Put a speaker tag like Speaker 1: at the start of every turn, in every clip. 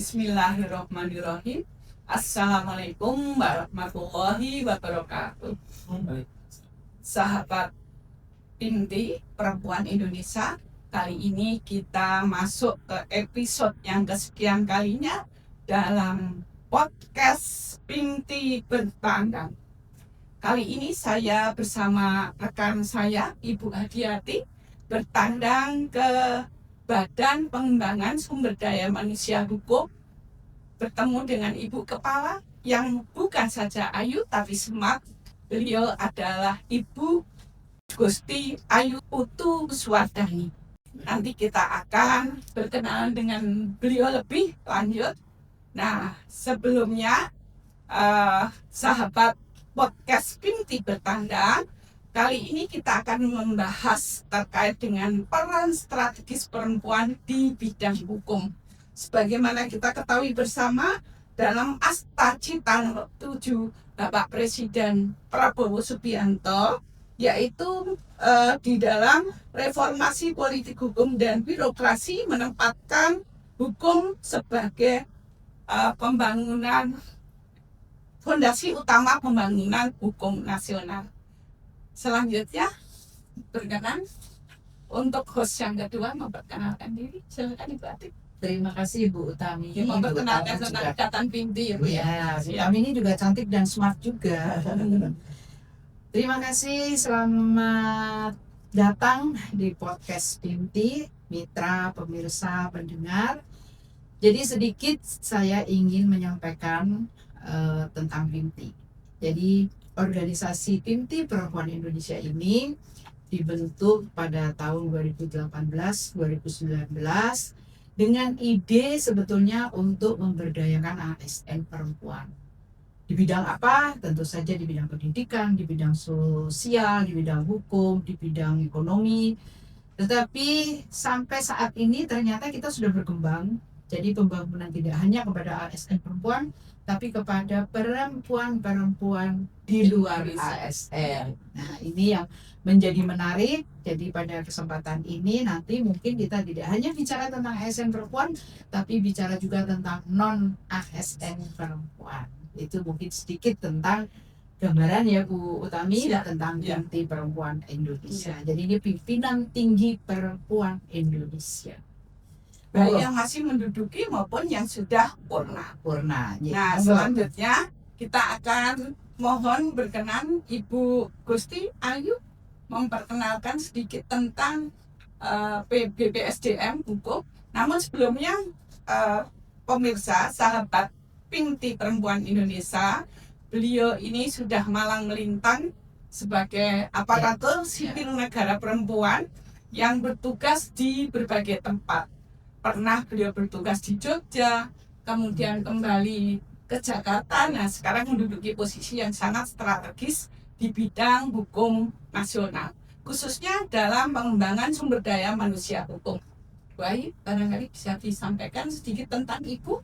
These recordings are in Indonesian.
Speaker 1: Bismillahirrahmanirrahim. Assalamualaikum warahmatullahi wabarakatuh. Sahabat Pinti Perempuan Indonesia, kali ini kita masuk ke episode yang kesekian kalinya dalam podcast Pinti Bertandang. Kali ini saya bersama rekan saya, Ibu Hadiati, bertandang ke Badan Pengembangan Sumber Daya Manusia Hukum, bertemu dengan Ibu Kepala yang bukan saja ayu tapi smart. Beliau adalah Ibu Gusti Ayu Putu Suwardani. Nanti kita akan berkenalan dengan beliau lebih lanjut. Nah, sebelumnya sahabat podcast Pinti Bertandang, kali ini kita akan membahas terkait dengan peran strategis perempuan di bidang hukum. Sebagaimana kita ketahui bersama, dalam Akta Cita nomor 7 Bapak Presiden Prabowo Subianto, yaitu di dalam reformasi politik hukum dan birokrasi menempatkan hukum sebagai fondasi utama pembangunan hukum nasional. Selanjutnya, berkenan untuk host yang kedua memperkenalkan diri. Silakan Ibu Atik.
Speaker 2: Terima kasih Bu Utami.
Speaker 1: Memperkenalkan tentang Ikatan Pinti ya Bu ya.
Speaker 2: Bu Utami ini juga cantik dan smart juga. Terima kasih, selamat datang di podcast Pinti, mitra, pemirsa, pendengar. Jadi sedikit saya ingin menyampaikan tentang Pinti. Jadi organisasi Pinti Perempuan Indonesia ini dibentuk pada tahun 2018-2019 dengan ide sebetulnya untuk memberdayakan ASN perempuan. Di bidang apa? Tentu saja di bidang pendidikan, di bidang sosial, di bidang hukum, di bidang ekonomi. Tetapi sampai saat ini ternyata kita sudah berkembang. Jadi pembangunan tidak hanya kepada ASN perempuan, tapi kepada perempuan-perempuan di luar ASN. Nah, ini yang menjadi menarik. Jadi pada kesempatan ini nanti mungkin kita tidak hanya bicara tentang ASN perempuan, tapi bicara juga tentang non-ASN perempuan. Itu mungkin sedikit tentang gambaran ya Bu Utami tentang Pinti Perempuan Indonesia. Jadi ini pimpinan tinggi perempuan Indonesia.
Speaker 1: Baik yang masih menduduki maupun yang sudah purna. Nah, selanjutnya kita akan mohon berkenan Ibu Gusti Ayu memperkenalkan sedikit tentang BPSDM hukum. Namun sebelumnya pemirsa, sahabat Pinti Perempuan Indonesia, beliau ini sudah malang melintang sebagai aparatur sipil negara perempuan yang bertugas di berbagai tempat. Pernah beliau bertugas di Jogja, kemudian kembali ke Jakarta. Nah, sekarang menduduki posisi yang sangat strategis di bidang hukum nasional, khususnya dalam pengembangan sumber daya manusia hukum. Baik, barangkali bisa disampaikan sedikit tentang Ibu.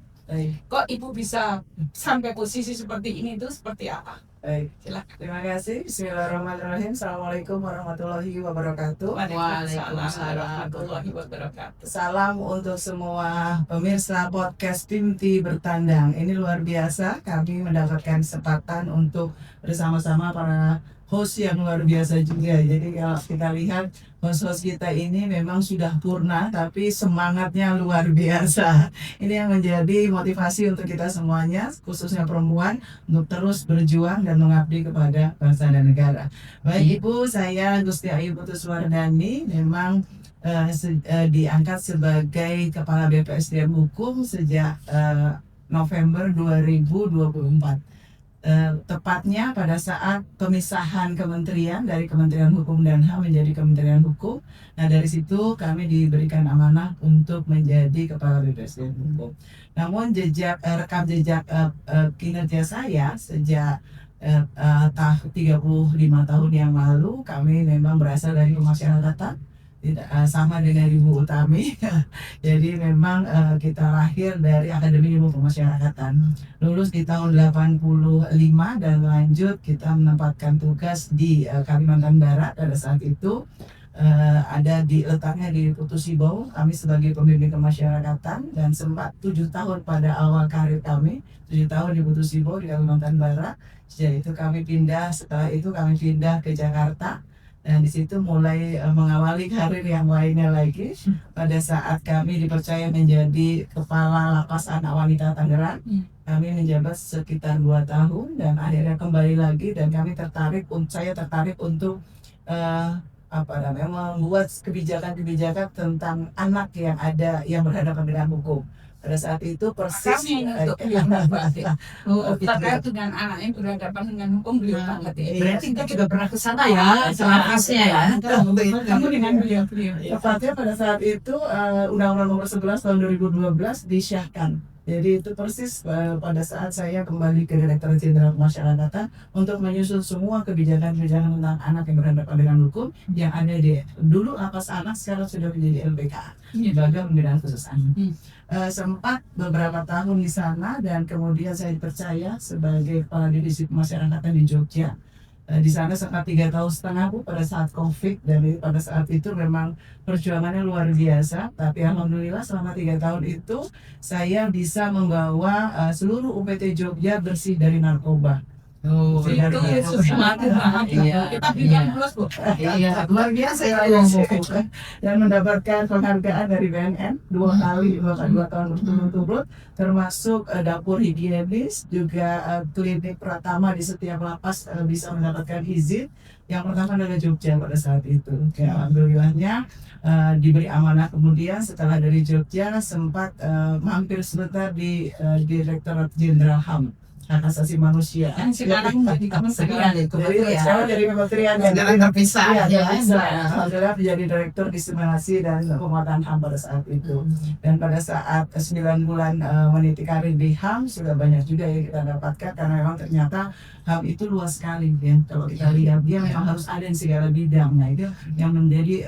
Speaker 1: Kok Ibu bisa sampai posisi seperti ini itu seperti apa?
Speaker 3: Baik,
Speaker 1: Silakan.
Speaker 3: terima kasih. Bismillahirrahmanirrahim. Assalamualaikum warahmatullahi wabarakatuh.
Speaker 1: Waalaikumsalam warahmatullahi wabarakatuh.
Speaker 3: Salam untuk semua pemirsa podcast Pinti Bertandang. Ini luar biasa, kami mendapatkan kesempatan untuk bersama-sama para host yang luar biasa juga. Jadi kalau kita lihat host-host kita ini memang sudah purna, tapi semangatnya luar biasa. Ini yang menjadi motivasi untuk kita semuanya, khususnya perempuan, untuk terus berjuang dan mengabdi kepada bangsa dan negara. Baik Ibu, saya Gusti Ayu Putu Suwardani, memang diangkat sebagai Kepala BPSDM Hukum sejak November 2024. Tepatnya pada saat pemisahan kementerian dari Kementerian Hukum dan HAM menjadi Kementerian Hukum. Nah, dari situ kami diberikan amanah untuk menjadi Kepala BPSDM Hukum. Namun rekam jejak kinerja saya sejak 35 tahun yang lalu, kami memang berasal dari pemasyarakatan, tidak sama dengan Ibu Utami. Jadi memang kita lahir dari Akademi Ilmu Pemasyarakatan, lulus di tahun 85 dan lanjut kita menempatkan tugas di Kalimantan Barat pada saat itu. ada di letaknya di Putu Sibau. Kami sebagai pembimbing kemasyarakatan dan sempat 7 tahun pada awal karir kami, 7 tahun di Putu Sibau di Kalimantan Barat. Setelah itu kami pindah ke Jakarta dan di situ mulai mengawali karir yang lainnya lagi. Pada saat kami dipercaya menjadi Kepala Lapas Anak Wanita Tangerang, kami menjabat sekitar 2 tahun dan akhirnya kembali lagi dan saya tertarik untuk membuat kebijakan-kebijakan tentang anak yang berhadapan dengan hukum. Pada saat itu persis
Speaker 1: Kami untuk yang terkait dengan anak yang berhadapan dengan hukum beliau banget ya.
Speaker 2: Berarti kita juga pernah ke sana ya, selapasnya ya.
Speaker 1: Kamu dengan beliau.
Speaker 3: Tepatnya pada saat itu Undang-Undang Nomor 11 Tahun 2012 disahkan. Jadi itu persis pada saat saya kembali ke Direktorat Jenderal Pemasyarakatan untuk menyusun semua kebijakan-kebijakan tentang anak yang berhadapan dengan hukum yang ada di dulu lapas anak, sekarang sudah menjadi LPK, Lembaga Pembinaan Khusus Anak. Sempat beberapa tahun di sana dan kemudian saya dipercaya sebagai Kepala Divisi Pemasyarakatan di Jogja. Di sana sempat 3,5 tahun Bu pada saat COVID, dan pada saat itu memang perjuangannya luar biasa. Tapi alhamdulillah selama 3 tahun itu saya bisa membawa seluruh UPT Jogja bersih dari narkoba.
Speaker 2: Oh,
Speaker 1: Itu sesuatu banget. Kita bilang terus Bu.
Speaker 2: Iya, luar biasa ya.
Speaker 3: Dan mendapatkan penghargaan dari BNN 2 kali, 2 tahun berturut-turut, termasuk dapur higienis, juga klinik pertama di setiap lapas bisa mendapatkan izin. Yang pertama adalah Jogja pada saat itu. Alhamdulillahnya diberi amanah. Kemudian setelah dari Jogja sempat mampir sebentar di Direktorat Jenderal HAM, Hak Asasi Manusia.
Speaker 1: Yang sekarang jadi kementerian.
Speaker 3: Sekarang jadi kementerian dan
Speaker 2: terpisah ya.
Speaker 3: Alhamdulillah menjadi Direktur Diseminasi dan Penguatan HAM pada saat itu. Dan pada saat 9 bulan meniti karir di HAM sudah banyak juga yang kita dapatkan, karena memang ternyata HAM itu luas sekali ya. Kalau kita lihat dia memang harus ada di segala bidang. Nah itu yang menjadi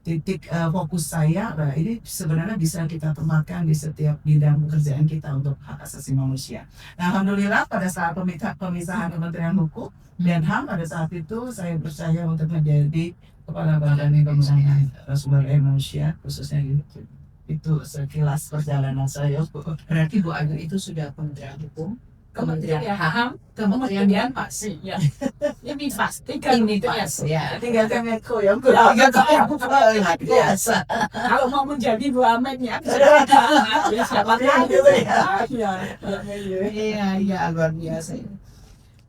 Speaker 3: titik fokus saya. Nah, ini sebenarnya bisa kita tempatkan di setiap bidang pekerjaan kita untuk hak asasi manusia. Nah, alhamdulillah pada saat pemisahan Kementerian Hukum dan HAM pada saat itu saya percaya untuk menjadi Kepala Badan Pengembangan Sumber Daya Manusia khususnya gitu. Itu sekilas perjalanan saya, Bu.
Speaker 2: Berarti Bu Ayu itu sudah Kementerian Hukum, Kementerian HAM,
Speaker 1: Kementerian
Speaker 2: Kementerian
Speaker 1: pasti ya. Ini pasti
Speaker 2: ini pas ya.
Speaker 3: Tinggal Kemenko yang kurang biasa.
Speaker 1: Kalau mau menjadi Bu Amen ya. Siapa
Speaker 3: Gitu ya.
Speaker 2: Iya, luar biasa.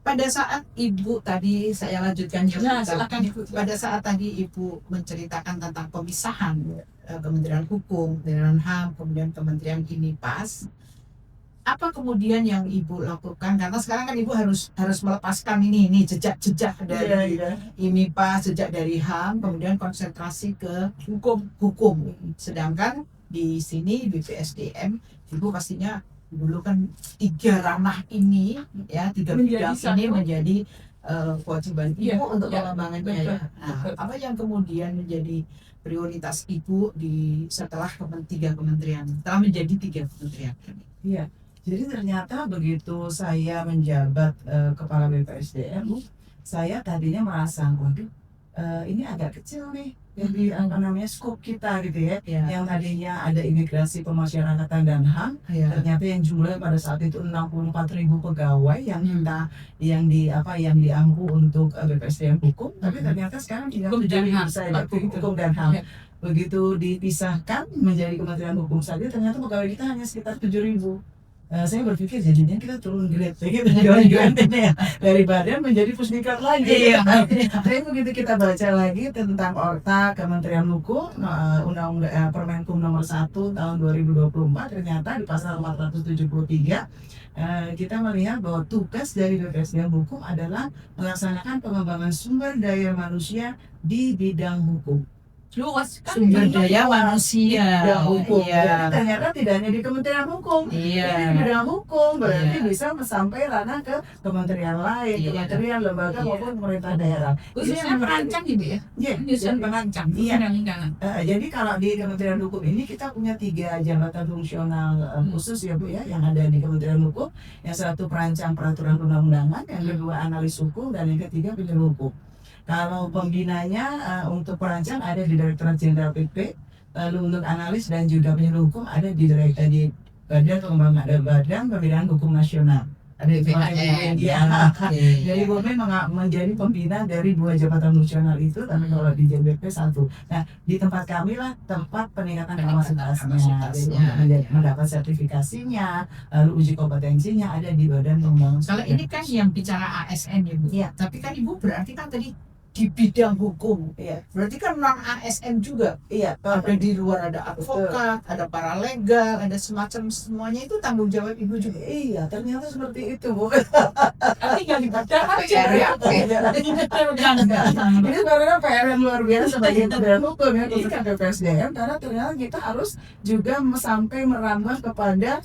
Speaker 2: Pada saat Ibu tadi saya lanjutkan juga.
Speaker 1: silakan Ibu.
Speaker 2: Pada saat tadi Ibu menceritakan tentang pemisahan Kementerian Hukum, Kementerian HAM, kemudian Kementerian ini pas. Apa kemudian yang Ibu lakukan? Karena sekarang kan Ibu harus melepaskan ini jejak-jejak dari ini pas, jejak dari HAM, kemudian konsentrasi ke hukum. Sedangkan di sini BPSDM Ibu pastinya dulu kan 3 ranah ini ya, 3 bidang ini menjadi kewajiban Ibu untuk pengembangannya ya. Nah, apa yang kemudian menjadi prioritas Ibu setelah 3 kementerian, setelah menjadi 3 kementerian ini?
Speaker 3: Iya. Jadi ternyata begitu saya menjabat Kepala BPSDM, saya tadinya merasa, waduh, ini agak kecil nih, jadi skop kita gitu ya. Yang tadinya ada imigrasi, pemasyarakatan dan HAM, ternyata yang jumlahnya pada saat itu 64.000 pegawai yang dianggu untuk BPSDM Hukum, tapi ternyata sekarang tinggal 7.000 saja Hukum dan HAM. Begitu dipisahkan menjadi Kementerian Hukum saja, ternyata pegawai kita hanya sekitar 7.000. Saya berpikir jadinya kita turun grade dari badan menjadi pusdiklat lagi. Tapi begitu kita baca lagi tentang Orta Kementerian Hukum, Undang-Undang Permenkum Nomor 1 Tahun 2024, ternyata di pasal 473 kita melihat bahwa tugas dari BPSDM Hukum adalah melaksanakan pengembangan sumber daya manusia di bidang hukum.
Speaker 1: Luas kan
Speaker 2: Sumber daya manusia.
Speaker 3: Hukum.
Speaker 2: Iya.
Speaker 3: Jadi ternyata tidak hanya di Kementerian Hukum.
Speaker 2: Iya.
Speaker 3: Ini di bidang hukum berarti bisa sampai ranah ke kementerian lain, kementerian, lembaga maupun pemerintah daerah.
Speaker 1: khususnya perancang gitu ya. Khususnya perancang. Undang-undangan.
Speaker 3: Jadi kalau di Kementerian Hukum ini kita punya 3 jabatan fungsional khusus ya Bu ya, yang ada di Kementerian Hukum. Yang satu perancang peraturan undang-undangan, yang kedua analis hukum, dan yang ketiga penyuluh hukum. Kalau pembinanya untuk perancang ada di Direktorat Jenderal PP, lalu untuk analis dan juga penyuluh hukum ada di Badan Pembinaan Hukum Nasional. Ada di
Speaker 2: BPHN.
Speaker 3: ya. Jadi Bomen menjadi pembina dari 2 jabatan fungsional itu, tapi kalau di JBP 1. Nah, di tempat kami lah tempat peningkatan kapasitasnya. Jadi untuk mendapat sertifikasinya, lalu uji kompetensinya ada di Badan Pengembangan.
Speaker 2: Kalau ini kan yang bicara ASN ya Bu.
Speaker 3: Iya.
Speaker 2: Tapi kan Ibu berarti kan tadi di bidang hukum.
Speaker 3: Iya.
Speaker 2: Berarti kan non ASN juga.
Speaker 3: Iya,
Speaker 2: Ada di luar, ada advokat, ada paralegal, ada semacam semuanya itu tanggung jawab Ibu juga.
Speaker 3: Iya, ternyata seperti itu, Bu.
Speaker 1: Tinggal dibaca aja.
Speaker 3: Ini sebenarnya PR yang luar biasa bagi Badan Hukum ya, khususnya BPSDM, karena ternyata kita harus juga sampai merambah kepada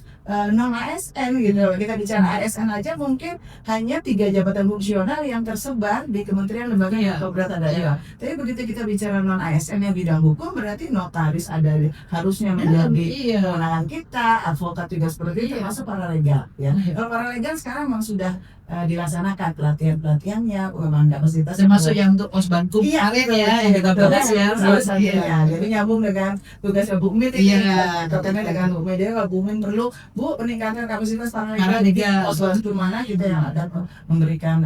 Speaker 3: non ASN gitu. Kita bicara ASN aja mungkin hanya 3 jabatan fungsional yang tersebar di kementerian lembaga
Speaker 2: Iya.
Speaker 3: atau peraturan daerah. Tapi begitu kita bicara non ASN yang bidang hukum, berarti notaris ada harusnya menjadi
Speaker 2: Iya.
Speaker 3: kewenangan kita, advokat juga seperti itu,
Speaker 2: Iya.
Speaker 3: termasuk paralegal ya.
Speaker 2: Iya.
Speaker 3: Kalau paralegal sekarang memang sudah dilaksanakan pelatihannya, pengembangan kapasitas.
Speaker 2: Termasuk yang untuk osbanku
Speaker 3: Iya,
Speaker 2: kemarin ya, yang kita bahas ya.
Speaker 3: salah satunya. Jadi nyambung dengan tugasnya Bu Mit ini.
Speaker 2: Iya.
Speaker 3: Katanya dengan Bu Mit, kalau Bu Mit perlu Bu peningkatan kapasitas
Speaker 2: Paralegal.
Speaker 3: paralegal. Osbanku mana kita yang akan memberikan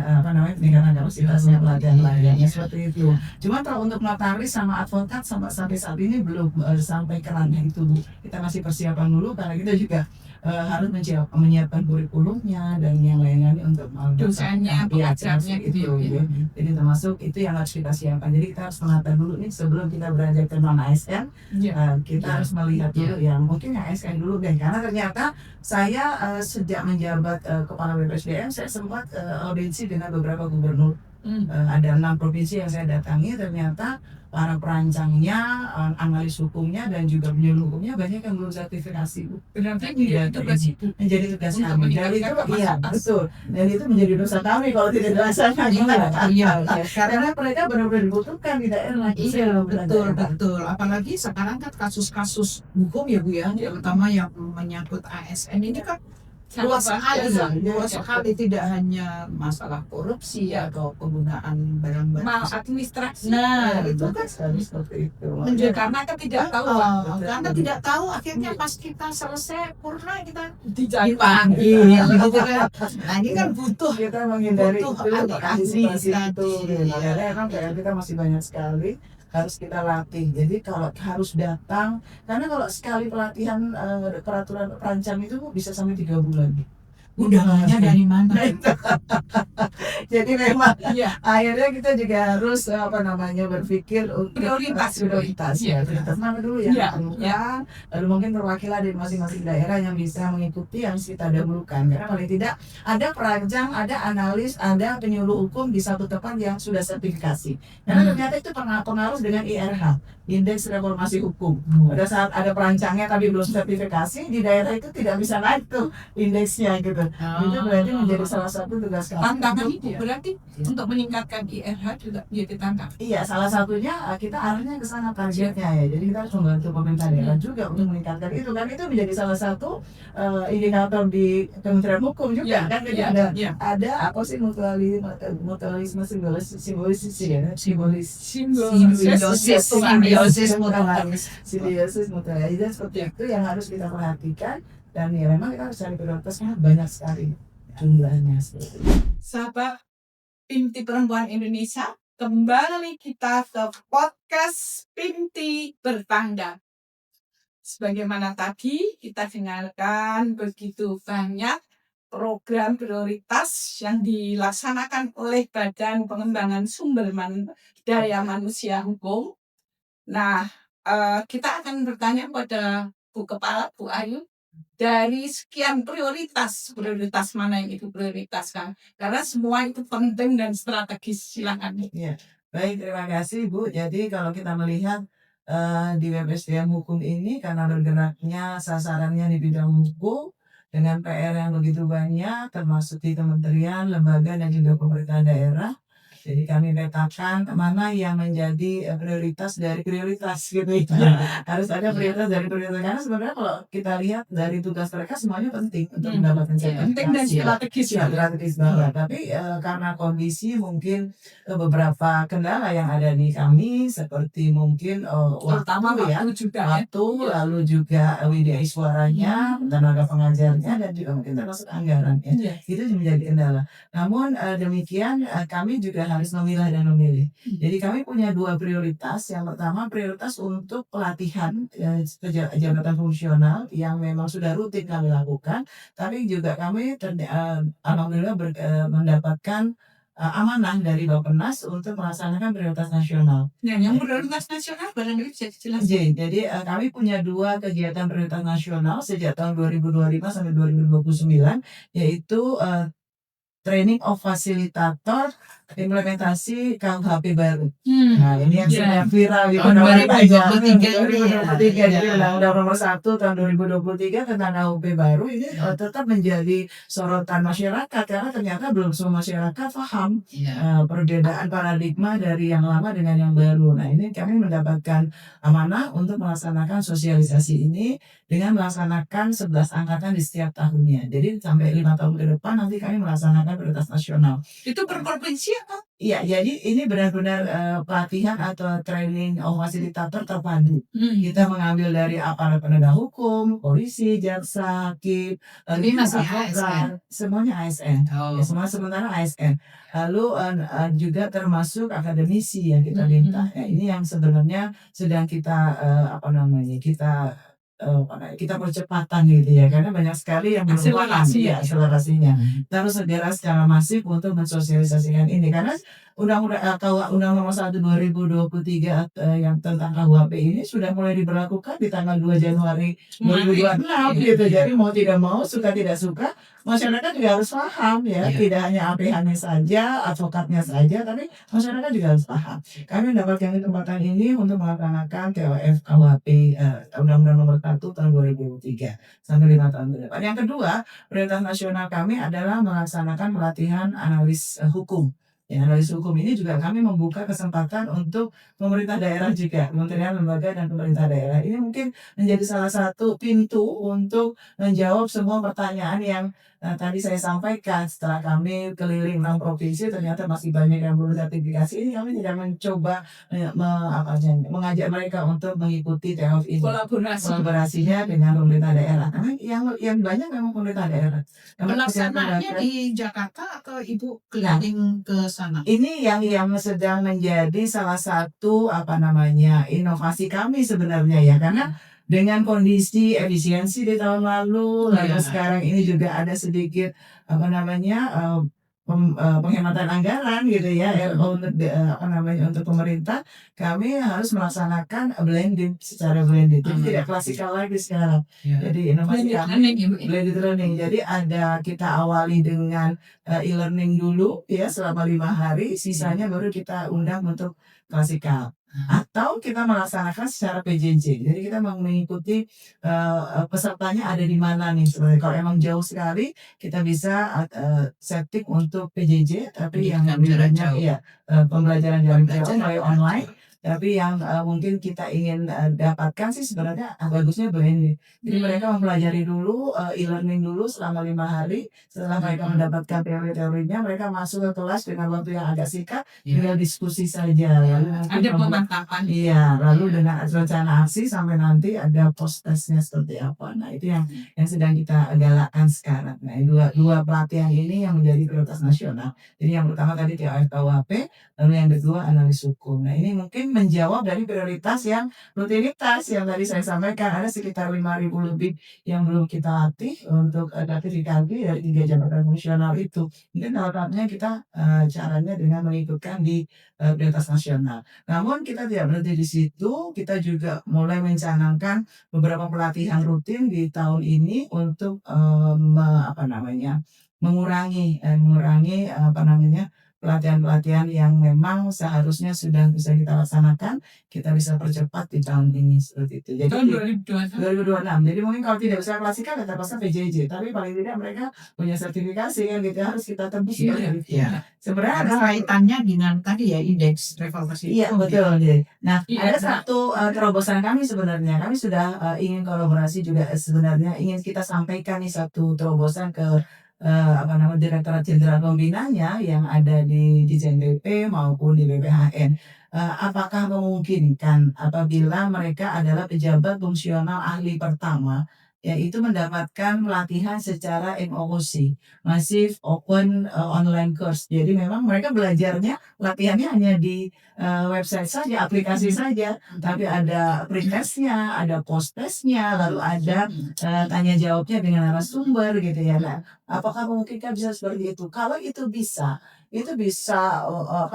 Speaker 3: peningkatan kapasitasnya pelatihan-pelatihannya seperti itu. Cuma kalau untuk notaris sama advokat sampai saat ini belum sampai ke ranah itu, Bu. Kita masih persiapan dulu karena kita juga harus menyiapkan kurikulumnya dan yang lain-lain untuk
Speaker 1: Dosennya, pengajarnya gitu ya.
Speaker 3: Jadi termasuk itu yang harus kita siapkan. Jadi kita harus menata dulu nih sebelum kita beranjak ke non ASN, kita harus melihat dulu yang mungkin yang ASN dulu deh. Karena ternyata saya sejak menjabat kepala BPSDM saya sempat audiensi dengan beberapa gubernur. Ada 6 provinsi yang saya datangi, ternyata para perancangnya, analis hukumnya dan juga penyuluh hukumnya banyak yang belum sertifikasi, Bu.
Speaker 1: Berarti menjadi tugas Ibu.
Speaker 3: Menjadi tugas
Speaker 1: Untuk
Speaker 3: kami. Dan itu
Speaker 1: meningkatkan
Speaker 3: iya
Speaker 1: kapasitas.
Speaker 3: betul. Dan itu menjadi dosa kami kalau tidak dilaksanakan.
Speaker 2: Iya.
Speaker 3: Karena mereka benar-benar dibutuhkan di daerah.
Speaker 2: Iya, betul. Apalagi sekarang kan kasus-kasus hukum ya Bu ya, terutama yang menyangkut ASN ini kan luas sekali, luas sekali, tidak hanya masalah korupsi atau penggunaan barang-barang.
Speaker 1: Maladministrasi.
Speaker 2: Nah, itu
Speaker 3: Itu
Speaker 2: kan
Speaker 3: kan seperti itu.
Speaker 1: Karena ketidaktahuan.
Speaker 2: karena tidak tahu akhirnya pas kita selesai purna kita
Speaker 1: Dijaga.
Speaker 2: dipanggil gitu kan. Nah ini kan butuh
Speaker 3: Kita menghindari
Speaker 2: Butuh
Speaker 3: itu,
Speaker 2: ahli-ahli
Speaker 3: antisipasi itu.
Speaker 2: tadi.
Speaker 3: Karena emang PR kita masih banyak sekali, harus kita latih. Jadi kalau harus datang, karena kalau sekali pelatihan peraturan perancang itu Bu, bisa sampai 3 bulan.
Speaker 2: undangannya dari mana?
Speaker 3: Jadi memang
Speaker 1: Iya.
Speaker 3: akhirnya kita juga harus berpikir untuk
Speaker 1: Prioritas.
Speaker 3: prioritas
Speaker 1: Iya.
Speaker 3: prioritas mana dulu
Speaker 1: Iya,
Speaker 3: yang ditemukan, lalu mungkin perwakilan dari masing-masing daerah yang bisa mengikuti yang kita dahulukan, karena paling tidak ada perancang, ada analis, ada penyuluh hukum di satu tempat yang sudah sertifikasi, karena ternyata itu pengaruh dengan IRH, Indeks Reformasi Hukum. Pada saat ada perancangnya tapi belum sertifikasi, di daerah itu tidak bisa naik tuh indeksnya gitu. Itu berarti menjadi salah satu tugas kami.
Speaker 1: Tantangan
Speaker 3: untuk-
Speaker 1: Ibu berarti untuk meningkatkan IRH juga menjadi tantangan.
Speaker 3: Iya, salah satunya kita arahnya ke sana targetnya ya. Jadi kita harus membantu pemerintah daerah juga untuk meningkatkan itu, kan itu menjadi salah satu indikator di Kementerian Hukum juga kan. Jadi ada apa sih mutualisme simbiosis mutualisme seperti itu yang harus kita perhatikan, dan ya memang kita harus cari prioritasnya banyak sekali jumlahnya seperti itu.
Speaker 1: Sahabat Pinti Perempuan Indonesia, kembali kita ke podcast Pinti Bertanda. Sebagaimana tadi kita dengarkan begitu banyak program prioritas yang dilaksanakan oleh Badan Pengembangan Sumber Daya Manusia Hukum. Nah, kita akan bertanya pada Bu Kepala, Bu Ayu, dari sekian prioritas mana yang itu prioritaskan? Karena semua itu penting dan strategis. Silakan.
Speaker 3: Baik, terima kasih Bu. Jadi kalau kita melihat di BPSDM Hukum ini, karena bergeraknya sasarannya di bidang hukum dengan PR yang begitu banyak, termasuk di kementerian, lembaga dan juga pemerintah daerah, Jadi kami petakan mana yang menjadi prioritas dari prioritas gitu ya. Harus ada prioritas dari prioritas karena sebenarnya kalau kita lihat dari tugas mereka semuanya penting untuk mendapatkan
Speaker 1: Penting dan
Speaker 3: sertifikasi.
Speaker 1: strategis ya.
Speaker 3: Strategis banget. Tapi karena kondisi mungkin beberapa kendala yang ada di kami seperti mungkin
Speaker 1: Terutama
Speaker 3: waktu ya,
Speaker 1: waktu juga ya.
Speaker 3: waktu lalu juga WDI suaranya, tenaga pengajarnya dan juga mungkin termasuk anggaran ya.
Speaker 1: Iya.
Speaker 3: Itu menjadi kendala. Namun demikian kami juga harus memilah dan memilih. Jadi kami punya dua prioritas. Yang pertama prioritas untuk pelatihan jabatan fungsional yang memang sudah rutin kami lakukan. Tapi juga kami alhamdulillah mendapatkan amanah dari Bappenas untuk melaksanakan prioritas nasional.
Speaker 1: Nah, yang prioritas nasional barangkali bisa dijelaskan.
Speaker 3: Jadi kami punya dua kegiatan prioritas nasional sejak tahun 2025 sampai 2029, yaitu training of fasilitator implementasi KUHP baru. Nah ini yang sedang viral di
Speaker 2: Tahun
Speaker 3: 2023. Jadi Undang-Undang Nomor 1 tahun 2023 tentang KUHP baru ini tetap menjadi sorotan masyarakat karena ternyata belum semua masyarakat paham perbedaan paradigma dari yang lama dengan yang baru. Nah ini kami mendapatkan amanah untuk melaksanakan sosialisasi ini dengan melaksanakan 11 angkatan di setiap tahunnya. Jadi sampai 5 tahun ke depan nanti kami melaksanakan prioritas nasional.
Speaker 1: Itu per provinsi apa?
Speaker 3: Iya, jadi ini benar-benar pelatihan atau training fasilitator terpadu. Kita mengambil dari aparat penegak hukum, polisi, jaksa, hakim,
Speaker 2: Tapi masih
Speaker 3: advokat, semuanya ASN. Ya, semua sementara ASN. Lalu juga termasuk akademisi yang kita minta. Ya, ini yang sebenarnya sedang kita kita percepatan gitu ya karena banyak sekali yang belum paham akselerasinya. Terus segera secara masif untuk mensosialisasikan ini karena Undang-Undang Nomor 1 2023 yang tentang KUHP ini sudah mulai diberlakukan di tanggal 2 Januari 2026 gitu. Jadi mau tidak mau, suka tidak suka, masyarakat juga harus paham ya. Tidak hanya APH-nya saja, advokatnya saja, tapi masyarakat juga harus paham. Kami mendapatkan kesempatan ini untuk melaksanakan TOF KUHP Undang-Undang Nomor 1 tahun 2003 sampai 5 tahun ke depan. Yang kedua, prioritas nasional kami adalah melaksanakan pelatihan analis hukum. Ya, analis hukum ini juga kami membuka kesempatan untuk pemerintah daerah juga, kementerian, lembaga, dan pemerintah daerah. Ini mungkin menjadi salah satu pintu untuk menjawab semua pertanyaan yang tadi saya sampaikan. Setelah kami keliling 6 provinsi, ternyata masih banyak yang belum sertifikasi. Ini kami tidak mencoba mengajak mereka untuk mengikuti TOF ini. Kolaborasinya dengan pemerintah daerah. Karena yang banyak memang pemerintah daerah.
Speaker 2: Pelaksanaannya di Jakarta atau Ibu keliling ke sana?
Speaker 3: Ini yang sedang menjadi salah satu inovasi kami sebenarnya ya karena dengan kondisi efisiensi di tahun lalu lalu sekarang ini juga ada sedikit penghematan anggaran gitu ya untuk pemerintah kami harus melaksanakan secara blended jadi tidak klasikal lagi sekarang jadi inovasi blended learning jadi kita awali dengan e-learning dulu ya selama 5 hari sisanya baru kita undang untuk klasikal atau kita melaksanakan secara PJJ jadi kita mengikuti pesertanya ada di mana nih sebenarnya kalau emang jauh sekali kita bisa setting untuk PJJ tapi yang pembelajaran jarak jauh melalui online tapi yang mungkin kita ingin dapatkan sih sebenarnya bagusnya blended. Jadi mereka mempelajari dulu e-learning dulu selama 5 hari. Setelah mereka mendapatkan teori-teorinya, mereka masuk ke kelas dengan waktu yang agak singkat, tinggal diskusi saja. Lalu
Speaker 1: ada pemantapan.
Speaker 3: Iya, lalu dengan rencana aksi sampai nanti ada post testnya seperti apa. Nah itu yang sedang kita galakkan sekarang. Nah dua pelatihan ini yang menjadi prioritas nasional. Jadi yang pertama tadi TOF KUHP, lalu yang kedua analis hukum. Nah ini mungkin menjawab dari prioritas yang rutinitas yang tadi saya sampaikan ada sekitar 5.000 lebih yang belum kita latih untuk sertifikasi dari 3 jabatan fungsional itu. Mungkin salah satunya kita caranya dengan mengikutkan di prioritas nasional. Namun kita tidak berhenti di situ, kita juga mulai mencanangkan beberapa pelatihan rutin di tahun ini untuk mengurangi pelatihan-pelatihan yang memang seharusnya sudah bisa kita laksanakan, kita bisa percepat di tahun ini seperti itu. Jadi
Speaker 1: Tahun 2026.
Speaker 3: 2026. Jadi mungkin kalau tidak bisa klasikal ya terpaksa PJJ, tapi paling tidak mereka punya sertifikasi kan gitu, harus kita tembus
Speaker 2: Iya,
Speaker 3: seperti itu.
Speaker 2: iya.
Speaker 3: Sebenarnya
Speaker 2: Ada kaitannya dengan tadi ya indeks revolvasi.
Speaker 3: Iya betul. Jadi, nah
Speaker 1: Iya,
Speaker 3: ada satu terobosan kami sebenarnya. Kami sudah ingin kolaborasi juga sebenarnya ingin kita sampaikan nih satu terobosan ke Direktorat Jenderal Pembinanya yang ada di Dijen BP maupun di BPHN. Apakah memungkinkan apabila mereka adalah pejabat fungsional ahli pertama, yaitu mendapatkan pelatihan secara MOOC, Massive Open Online Course. Jadi memang mereka belajarnya, latihannya hanya di website saja, aplikasi saja, tapi ada pretestnya, ada post-testnya, lalu ada tanya jawabnya dengan narasumber gitu ya. Nah, apakah memungkinkan bisa seperti itu? Kalau itu bisa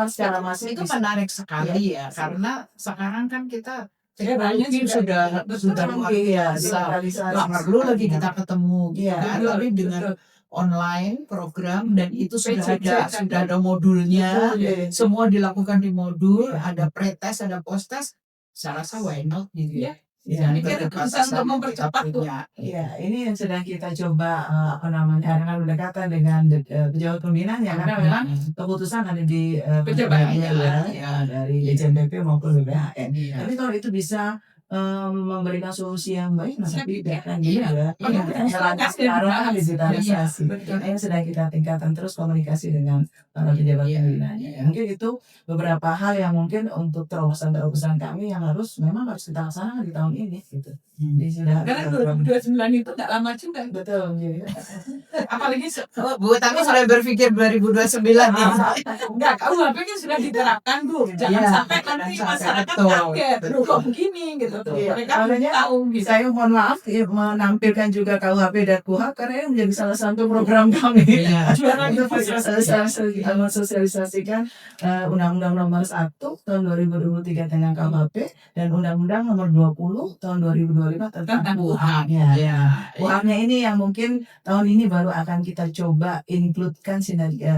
Speaker 3: secara masif
Speaker 2: Itu
Speaker 3: bisa.
Speaker 2: menarik sekali ya, karena sekarang kan kita
Speaker 1: Caranya
Speaker 2: teknologi
Speaker 1: juga
Speaker 2: sudah luar
Speaker 3: Iya,
Speaker 2: biasa.
Speaker 3: digitalisasi.
Speaker 2: Nggak perlu lagi kita ketemu gitu
Speaker 3: Iya,
Speaker 2: kan,
Speaker 1: betul,
Speaker 2: tapi dengan
Speaker 1: betul.
Speaker 2: online program dan itu sudah
Speaker 1: PJJ
Speaker 2: ada
Speaker 1: kan.
Speaker 2: sudah ada modulnya,
Speaker 3: Betul, iya.
Speaker 2: semua dilakukan di modul,
Speaker 3: Iya.
Speaker 2: ada pretest, ada post-test. Saya rasa why not gitu ya.
Speaker 3: Iya,
Speaker 1: Ini kan bisa untuk mempercepat tuh.
Speaker 3: Iya, ini yang sedang kita coba dengan pendekatan dengan pejabat pembinanya karena memang keputusan ada di
Speaker 1: Pejabat,
Speaker 3: ya, dari Dijen BP maupun BPHN.
Speaker 2: Iya.
Speaker 3: Tapi kalau itu bisa memberikan solusi yang baik, masa tidak kan
Speaker 2: Iya.
Speaker 3: gitu ya.
Speaker 1: Iya.
Speaker 3: Caranya sekarang digitalisasi.
Speaker 2: Betul.
Speaker 3: Ini sedang kita tingkatkan terus komunikasi dengan para pejabat pembinanya. Mungkin itu beberapa hal yang mungkin untuk terobosan kami yang memang harus kita laksanakan di tahun ini gitu. Jadi sudah
Speaker 1: Karena 2029 itu nggak lama juga.
Speaker 3: betul jadi.
Speaker 1: Apalagi
Speaker 2: Bu, tapi sudah berpikir 2029 nih.
Speaker 1: enggak, KUHP kan sudah diterapkan Bu. Jangan
Speaker 2: Iya,
Speaker 1: sampai nanti
Speaker 2: jangan sampai.
Speaker 1: masyarakat
Speaker 2: Betul,
Speaker 1: kaget. Loh,
Speaker 2: betul.
Speaker 1: kok begini gitu tuh.
Speaker 3: Iya,
Speaker 1: Mereka belum
Speaker 3: makanya
Speaker 1: tahu gitu.
Speaker 3: Saya mohon maaf menampilkan juga KUHP dan KUHAP karena ini menjadi salah satu program kami.
Speaker 2: Iya.
Speaker 1: Jualan
Speaker 3: Untuk mensosialisasikan Undang-Undang Nomor 1 Tahun 2023 tentang KUHP dan Undang-Undang Nomor 20 Tahun 2025 tentang KUHAP.
Speaker 2: Iya.
Speaker 3: UAM-nya ini yang mungkin tahun ini baru akan kita coba includekan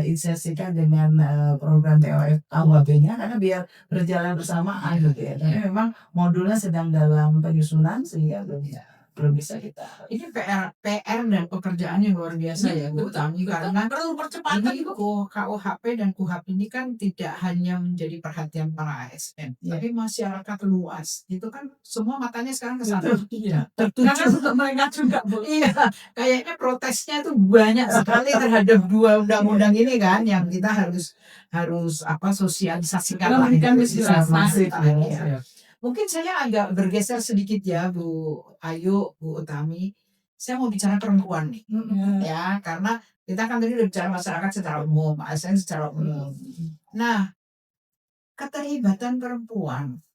Speaker 3: insersikan dengan program TOF KUHP-nya karena biar berjalan bersamaan gitu ya. Tapi memang modulnya sedang dalam penyusunan sehingga belum bisa kita.
Speaker 2: Ini PR dan pekerjaan yang luar biasa ya Bu Tami, karena
Speaker 1: perlu percepatan
Speaker 2: ini
Speaker 1: Bu.
Speaker 2: KUHP dan KUHAP ini kan tidak hanya menjadi perhatian para ASN,
Speaker 3: Iya.
Speaker 2: tapi masyarakat luas. Itu kan semua matanya sekarang ke sana.
Speaker 1: Iya.
Speaker 2: Tertuju.
Speaker 1: Karena untuk mereka juga Bu.
Speaker 2: Iya, kayaknya protesnya tuh banyak sekali terhadap dua undang-undang ini kan, yang kita harus sosialisasikan lah.
Speaker 1: Memberikan
Speaker 2: gitu, bisa
Speaker 1: sosialisasi.
Speaker 2: masif. Ya. Mungkin saya agak bergeser sedikit ya Bu Ayu, Bu Utami. Saya mau bicara perempuan nih, ya, karena kita kan tadi udah bicara masyarakat secara umum, ASN secara umum. Nah, keterlibatan perempuan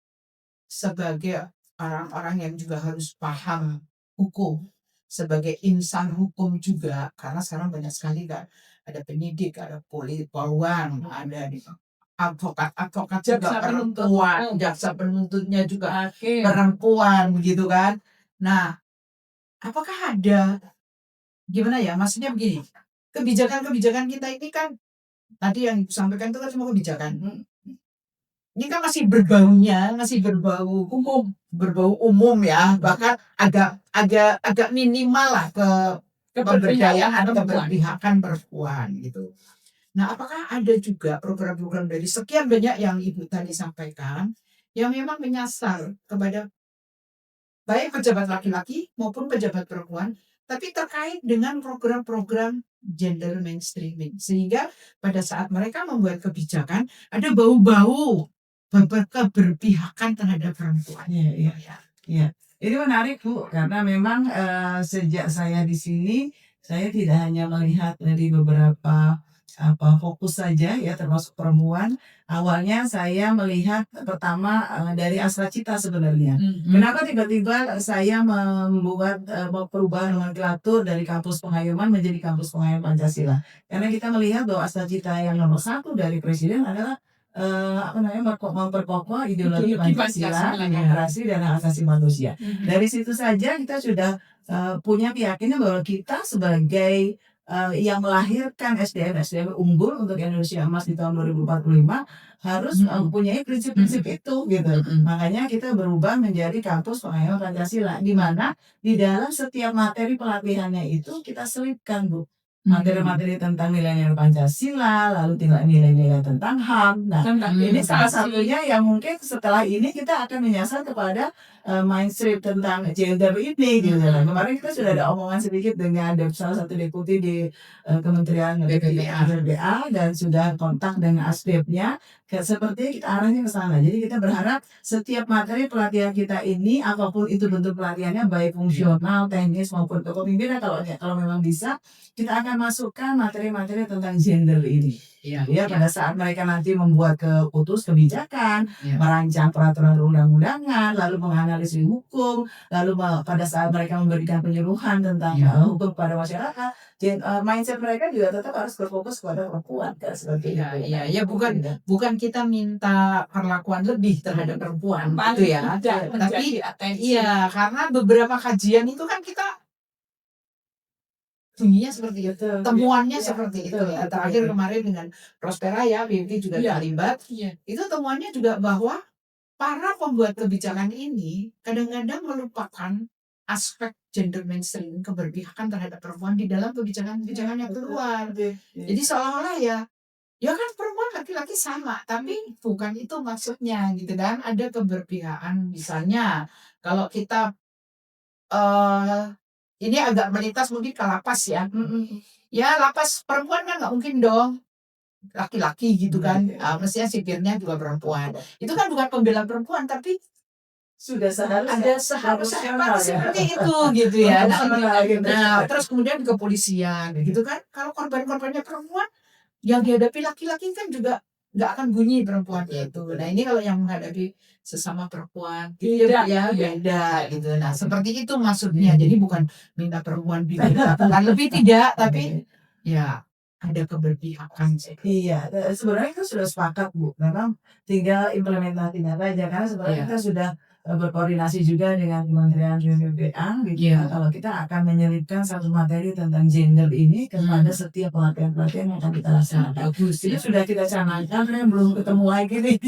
Speaker 2: sebagai orang-orang yang juga harus paham hukum, sebagai insan hukum juga, karena sekarang banyak sekali kan, ada penyidik, ada poluan, ada advokat juga
Speaker 1: Jaksa penuntut.
Speaker 2: perempuan, jaksa penuntutnya juga
Speaker 1: Oke.
Speaker 2: perempuan begitu kan. Nah, apakah ada gimana ya, maksudnya begini, kebijakan-kebijakan kita ini kan tadi yang disampaikan itu kan semua kebijakan. Ini kan masih berbau umum ya, bahkan agak minimal lah keberpihakan perempuan gitu. Nah, apakah ada juga program-program dari sekian banyak yang Ibu tadi sampaikan yang memang menyasar kepada baik pejabat laki-laki maupun pejabat perempuan, tapi terkait dengan program-program gender mainstreaming, sehingga pada saat mereka membuat kebijakan ada bau-bau keberpihakan terhadap perempuan.
Speaker 3: Iya. Ini menarik Bu karena memang sejak saya di sini saya tidak hanya melihat dari beberapa fokus saja ya termasuk perempuan. Awalnya saya melihat pertama dari Astra Cita sebenarnya. Kenapa tiba-tiba saya membuat perubahan nomenklatur dari kampus pengayuman menjadi kampus pengayuman Pancasila? Karena kita melihat bahwa Astra Cita yang nomor 1 dari presiden adalah memperkokoh ideologi Pancasila, demokrasi dan hak asasi manusia. Dari situ saja kita sudah punya keyakinan bahwa kita sebagai yang melahirkan SDM unggul untuk Indonesia Emas di tahun 2045 harus mempunyai prinsip-prinsip itu gitu. Makanya kita berubah menjadi kampus pengayoman Pancasila, di mana di dalam setiap materi pelatihannya itu kita selipkan, Bu, materi-materi tentang nilai-nilai Pancasila, lalu nilai-nilai tentang HAM. Nah, ini salah satunya yang mungkin setelah ini kita akan menyasar kepada mindset tentang gender ini gitu. Kemarin kita sudah ada omongan sedikit dengan salah satu deputi di Kementerian BPA dan sudah kontak dengan ASDEP-nya. Seperti kita arahnya ke sana. Jadi kita berharap setiap materi pelatihan kita ini, apapun itu bentuk pelatihannya, baik fungsional, teknis maupun kepemimpinan, kalau memang bisa, kita akan masukkan materi-materi tentang gender ini. Ya, pada saat mereka nanti membuat kebijakan, merancang peraturan undang-undangan, lalu menganalisis hukum, lalu pada saat mereka memberikan penyuluhan tentang hukum kepada masyarakat, mindset mereka juga tetap harus berfokus kepada perempuan, kan, seperti itu.
Speaker 2: Ya, bukan kita minta perlakuan lebih terhadap perempuan, gitu ya. Tapi karena beberapa kajian itu kan kita bunyinya seperti itu, temuannya seperti itu ya. Terakhir kemarin dengan Prospera ya, BMT juga terlibat. Itu temuannya juga bahwa para pembuat kebijakan ini kadang-kadang melupakan aspek gender mainstream, keberpihakan terhadap perempuan di dalam kebijakan-kebijakan yang keluar. Jadi seolah-olah ya kan perempuan laki-laki sama, tapi bukan itu maksudnya gitu kan. Ada keberpihakan, misalnya kalau kita ini agak melintas mungkin ke lapas ya. Ya lapas perempuan kan nggak mungkin dong laki-laki gitu kan. Mestinya sipirnya juga perempuan. Itu kan bukan pembela perempuan, tapi
Speaker 3: sudah seharusnya
Speaker 2: seperti itu gitu ya. Nah, terus kemudian ke kepolisian gitu kan. Kalau korban-korbannya perempuan, yang dihadapi laki-laki kan juga nggak akan bunyi perempuannya itu. Nah ini kalau yang menghadapi sesama perempuan beda gitu. Nah seperti itu maksudnya. Jadi bukan minta perempuan dilakukan lebih, tidak, tapi ya ada keberpihakan sih.
Speaker 3: Iya, sebenarnya kita sudah sepakat, Bu. Memang tinggal implementasinya saja, karena sebenarnya kita sudah berkoordinasi juga dengan Kementerian BPA gitu. Kalau kita akan menyelipkan satu materi tentang gender ini kepada setiap pelatihan-pelatihan yang akan kita laksanakan. Itu sudah kita canangkan, belum ketemu lagi nih.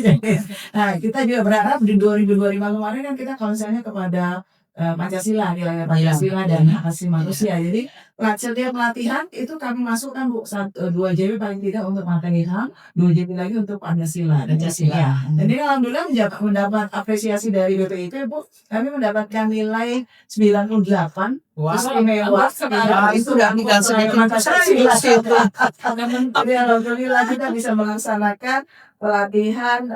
Speaker 3: Nah, kita juga berharap di 2025 kemarin kan kita konsennya kepada Pancasila, nilai Pancasila dan hak asasi manusia. Jadi setiap pelatihan itu kami masukkan, Bu, 2 JP paling tidak untuk materi HAM, 2 JP lagi untuk Pancasila. Jadi alhamdulillah mendapat apresiasi dari BPIP, Bu. Kami mendapatkan nilai 98. Istimewa sekali.
Speaker 2: Itu udah tinggal sedikit Pancasila.
Speaker 3: Jadi alhamdulillah kita bisa melaksanakan pelatihan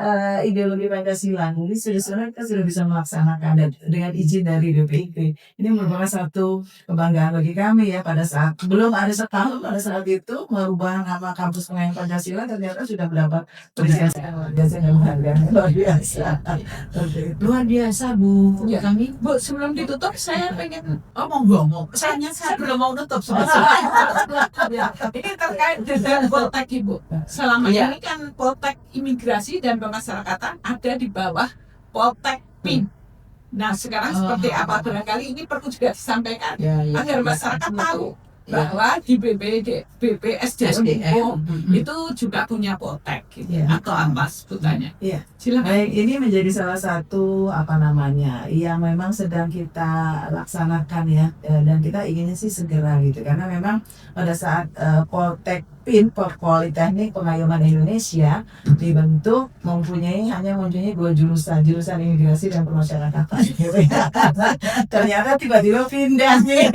Speaker 3: ideologi Pancasila. Jadi sebenarnya kita sudah bisa melaksanakan dengan izin dari BPIP. Ini merupakan satu kebanggaan bagi kami ya, pada saat belum ada setahun pada saat itu merubah nama kampus pengayoman Pancasila, ternyata sudah mendapat apresiasi yang luar biasa.
Speaker 2: Luar biasa, Bu. Kami
Speaker 1: Bu, sebelum ditutup saya pengen
Speaker 2: ngomong.
Speaker 1: saya belum mau nutup sebenarnya. Ini terkait dengan Poltek, Ibu. Selama ini kan Poltek Imigrasi dan Pemasyarakatan ada di bawah Poltek PIN. Nah sekarang seperti apa, barangkali ini perlu juga disampaikan agar masyarakat tahu bahwa di BPSDM itu juga punya Poltek gitu, atau apa sebutannya. Silakan.
Speaker 3: Baik, ini menjadi salah satu yang memang sedang kita laksanakan ya, dan kita inginnya sih segera gitu, karena memang pada saat Poltek PIN, Politeknik Pengayoman Indonesia dibentuk hanya mempunyai 2 jurusan imigrasi dan pemasyarakatan. Ternyata tiba-tiba pindah nih,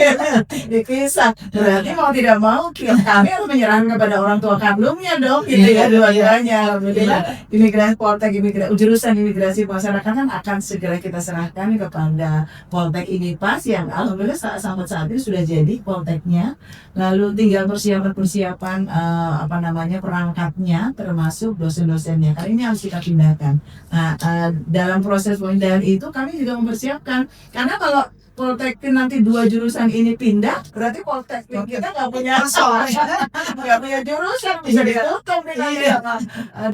Speaker 3: dipisah. Berarti mau tidak mau kami harus menyerahkan kepada orang tua kandungnya dong, gitu ya, dua-duanya. Alhamdulillah imigrasi, Poltek jurusan imigrasi pemasyarakatan akan segera kita serahkan kepada Poltek IMIPAS yang alhamdulillah sampai saat ini sudah jadi Polteknya. Lalu tinggal persiapan perangkatnya, termasuk dosen-dosennya. Karena ini harus kita pindahkan. Nah, dalam proses pemindahan itu kami juga mempersiapkan, karena kalau Poltek nanti 2 jurusan ini pindah, berarti Poltek kita nggak punya jurusan, bisa ditutup nih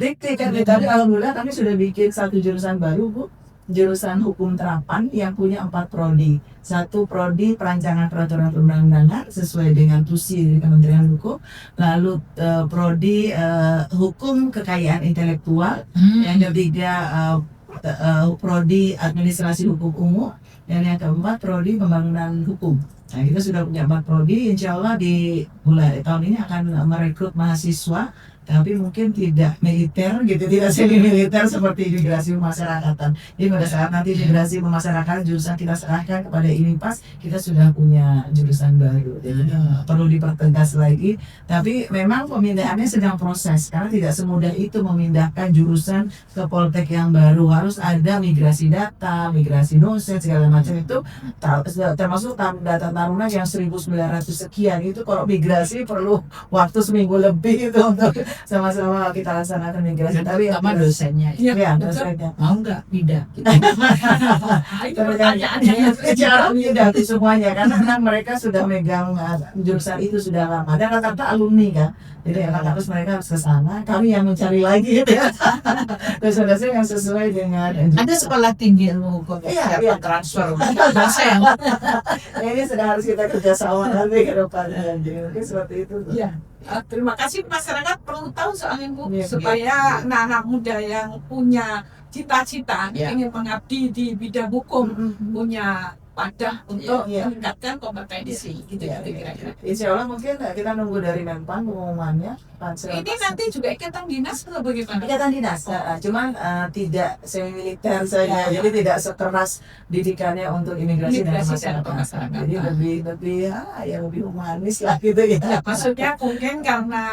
Speaker 3: dikti kan. Tapi alhamdulillah kami sudah bikin 1 jurusan baru, Bu, jurusan hukum terapan yang punya 4 prodi. Satu prodi perancangan peraturan perundang-undangan sesuai dengan tusi dari Kementerian Hukum. Lalu prodi hukum kekayaan intelektual. Yang ketiga prodi administrasi hukum umum. Dan yang keempat prodi pembangunan hukum. Nah, kita sudah punya 4 prodi. Insya Allah di mulai tahun ini akan merekrut mahasiswa, tapi mungkin tidak militer gitu, tidak semi militer seperti imigrasi pemasyarakatan. Jadi pada saat nanti imigrasi pemasyarakatan jurusan kita serahkan kepada IMIPAS, kita sudah punya jurusan baru. Jadi perlu dipertegas lagi. Tapi memang pemindahannya sedang proses karena tidak semudah itu memindahkan jurusan ke Poltek yang baru. Harus ada migrasi data, migrasi dosen segala macam itu, termasuk data tarunan yang 1.900 sekian itu. Kalau migrasi perlu waktu seminggu lebih itu untuk sama-sama kita laksanakan migrasi. Tapi
Speaker 2: sama dosennya.
Speaker 3: ya dosennya
Speaker 2: Mau nggak pindah?
Speaker 1: Itu pertanyaannya.
Speaker 3: Cara tidak semuanya karena kan mereka sudah megang jurusan itu sudah lama dan rata-rata alumni kan. Jadi harus mereka harus ke sana. Kami yang mencari lagi gitu ya. Dosen-dosen yang sesuai dengan
Speaker 2: Ada sekolah tinggi ilmu hukum
Speaker 3: Iya,
Speaker 2: siapa
Speaker 3: iya.
Speaker 2: transfer dosen.
Speaker 3: ini sedang harus kita kerjasama nanti ke depannya. Jadi mungkin seperti itu.
Speaker 1: Iya. Terima kasih, masyarakat perlu tahu soal Bu,
Speaker 3: Iya,
Speaker 1: supaya anak-anak muda yang punya cita-cita
Speaker 2: Iya.
Speaker 1: ingin mengabdi di bidang hukum punya wadah untuk
Speaker 3: Iya.
Speaker 1: meningkatkan kompetensi gitu
Speaker 3: Ya,
Speaker 1: kira-kira.
Speaker 3: Insya Allah mungkin kita nunggu dari Menpan pengumumannya.
Speaker 1: Ini nanti juga ikatan dinas atau bagaimana?
Speaker 3: Ikatan dinas, cuman tidak semi militer saja, jadi tidak sekeras didikannya untuk imigrasi dan
Speaker 1: Imigrasi dan
Speaker 3: masyarakat.
Speaker 1: pemasarakatan.
Speaker 3: Jadi lebih humanis lah gitu ya.
Speaker 1: Ya, maksudnya mungkin karena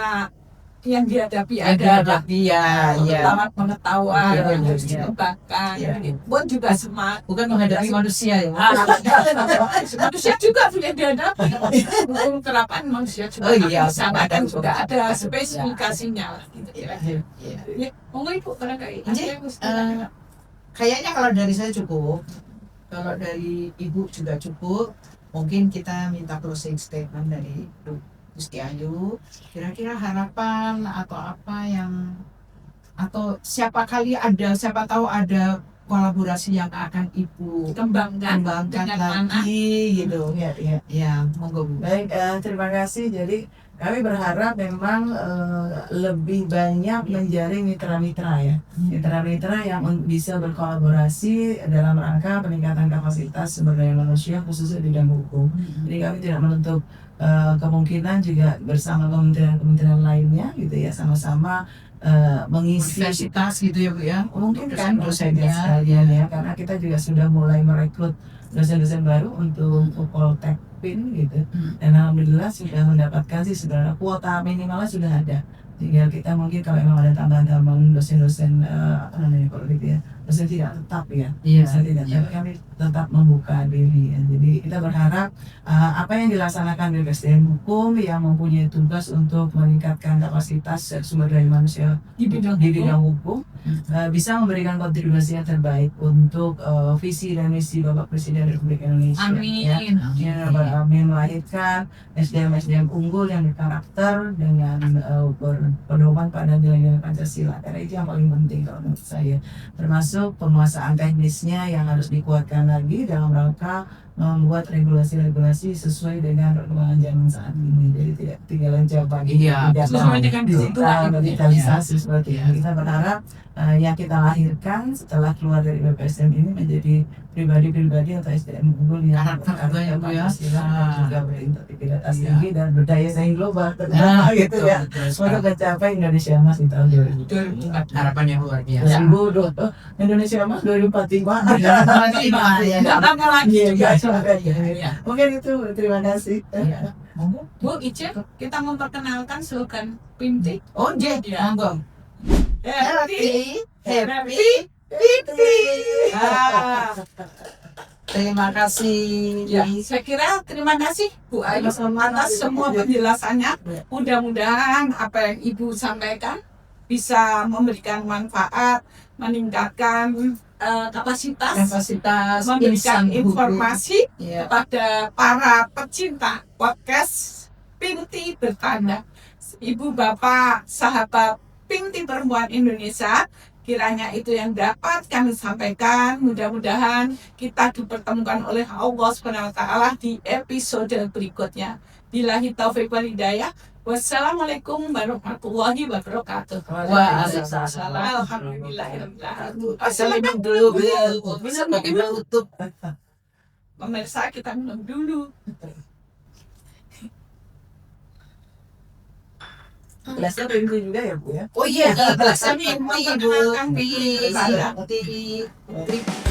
Speaker 1: yang dihadapi
Speaker 2: Ada
Speaker 1: adalah
Speaker 2: ya.
Speaker 1: lawan pengetahuan
Speaker 2: Iya,
Speaker 1: yang
Speaker 2: iya,
Speaker 1: harus
Speaker 2: iya.
Speaker 1: dikembangkan.
Speaker 2: Iya.
Speaker 1: Pun juga semangat.
Speaker 2: Bukan menghadapi manusia ya.
Speaker 1: Manusia juga punya dihadapi. Hukum terapan manusia juga
Speaker 2: Oh iya,
Speaker 1: sama kan
Speaker 2: ada
Speaker 1: juga
Speaker 2: juga.
Speaker 1: ada spesifikasinya lah gitu kira-kira. Ya, monggo Ibu barangkali.
Speaker 2: Jadi, kayaknya kalau dari saya cukup, kalau dari Ibu juga cukup. Mungkin kita minta closing statement dari Bu Gusti Ayu. Kira-kira harapan atau apa yang atau siapa tahu ada kolaborasi yang akan Ibu
Speaker 1: kembangkan
Speaker 2: kembangkan
Speaker 1: dengan mana?
Speaker 2: lagi gitu.
Speaker 3: Iya, iya.
Speaker 2: Ya, monggo Bu.
Speaker 3: Baik, terima kasih. Jadi kami berharap memang lebih banyak menjaring mitra-mitra ya. Mitra-mitra yang bisa berkolaborasi dalam rangka peningkatan kapasitas sumber daya manusia khususnya di bidang hukum. Jadi kami tidak menutup kemungkinan juga bersama kementerian-kementerian lainnya gitu ya, sama-sama mengisi
Speaker 2: Universitas gitu ya Bu ya.
Speaker 3: mungkin kan
Speaker 2: dosennya
Speaker 3: sekalian ya, karena kita juga sudah mulai merekrut dosen-dosen baru untuk Poltek PIN gitu. Dan alhamdulillah sudah mendapatkan sih sebenarnya kuota minimalnya sudah ada. Tinggal kita mungkin kalau memang ada tambahan-tambahan dosen-dosen apa namanya kalau gitu ya, dosen tidak tetap ya.
Speaker 2: Iya.
Speaker 3: Dosen tidak tetap, kami tetap membuka diri ya. Jadi kita berharap apa yang dilaksanakan di SDM Hukum yang mempunyai tugas untuk meningkatkan kapasitas sumber daya manusia
Speaker 1: Di bidang
Speaker 3: hukum bisa memberikan kontribusi yang terbaik untuk visi dan misi Bapak Presiden Republik Indonesia. Ya.
Speaker 1: Amin.
Speaker 3: Amin, melahirkan SDM unggul yang berkarakter dengan berpedoman pada nilai-nilai Pancasila. Karena itu yang paling penting kalau menurut saya. Termasuk penguasaan teknisnya yang harus dikuatkan lagi dalam rangka membuat regulasi-regulasi sesuai dengan perkembangan zaman saat ini. Jadi tidak ketinggalan zaman.
Speaker 2: Iya,
Speaker 1: sesuai dengan
Speaker 3: digital, digitalisasi seperti
Speaker 2: Iya.
Speaker 3: itu. Kita berharap yang kita lahirkan setelah keluar dari BPSDM ini menjadi pribadi-pribadi atau SDM unggul yang
Speaker 2: Karakter juga ya, Bu, ya.
Speaker 3: Pancasila dan juga berintegritas
Speaker 2: Iya.
Speaker 3: tinggi dan berdaya saing global terutama gitu ya, untuk mencapai Indonesia Emas di tahun 2024.
Speaker 2: Harapan yang luar biasa.
Speaker 3: 2020 Indonesia Emas 2045.
Speaker 2: Ya.
Speaker 1: Nggak lama lagi
Speaker 3: Iya,
Speaker 1: juga.
Speaker 3: iya. Mungkin itu, terima kasih.
Speaker 2: Monggo.
Speaker 1: Bu Ice, kita memperkenalkan slogan Pinti.
Speaker 2: Oh, iya. Monggo.
Speaker 1: Happy,
Speaker 2: happy, Ah, terima kasih.
Speaker 1: Ya, saya kira terima kasih Bu Ayu atas semua penjelasannya. Mudah-mudahan apa yang Ibu sampaikan bisa memberikan manfaat, meningkatkan kapasitas, memberikan
Speaker 2: insan hukum.
Speaker 1: informasi
Speaker 2: Ya.
Speaker 1: kepada para pecinta podcast Pinti Bertanda. Ibu, Bapak, sahabat Pinti Perempuan Indonesia Kiranya itu yang dapat kami sampaikan. Mudah-mudahan kita dipertemukan oleh Allah Subhanahu wa taala di episode berikutnya. Billahi taufiq wal hidayah. Wassalamualaikum warahmatullahi wabarakatuh.
Speaker 2: Waalaikumsalam.
Speaker 1: Alhamdulillahirabbil alamin.
Speaker 4: Assalamualaikum dulu, bisa pakai tutup.
Speaker 1: Pemirsa, kita minum dulu.
Speaker 3: Gelasnya pintu juga ya Bu ya.
Speaker 2: Oh iya, gelasnya
Speaker 1: Ini
Speaker 2: mimpi, Bu.
Speaker 1: memperkenalkan
Speaker 2: Mimpi.
Speaker 1: diri saya.
Speaker 2: Mimpi.